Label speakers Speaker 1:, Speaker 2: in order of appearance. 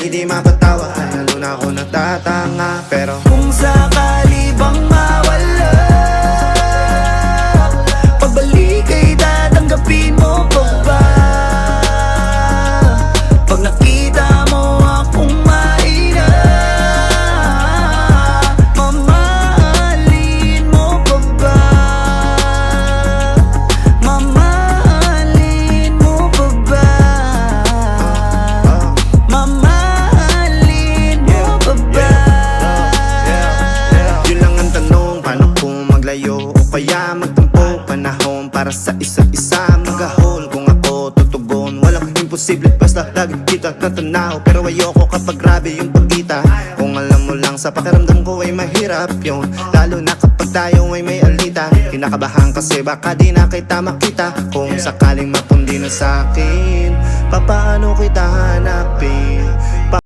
Speaker 1: Hindi mapatawa, ay lalo na ako natatanga. Pero
Speaker 2: kung sakali bang mawala, pagbalik ay tatanggapin mo pa ba? Pag nakita mo akong mahina, mamahalin mo pa ba? Mamahalin mo pa ba? Mamahalin mo pa ba?
Speaker 1: yun lang ang tanong, paano kung maglayo o kaya magtampo? Panahon para sa isa't isa, mag-ahol kung ako tutugon. Walang imposible basta lagi kita natanaw. Pero ayoko kapag grabe yung pagkita. Kung alam mo lang sa pakiramdam ko ay mahirap yun, lalo na kapag tayo ay may alitan. Kinakabahan kasi baka di na kita makita. Kung sakaling mapundi na sa'kin, papaano kita hanapin?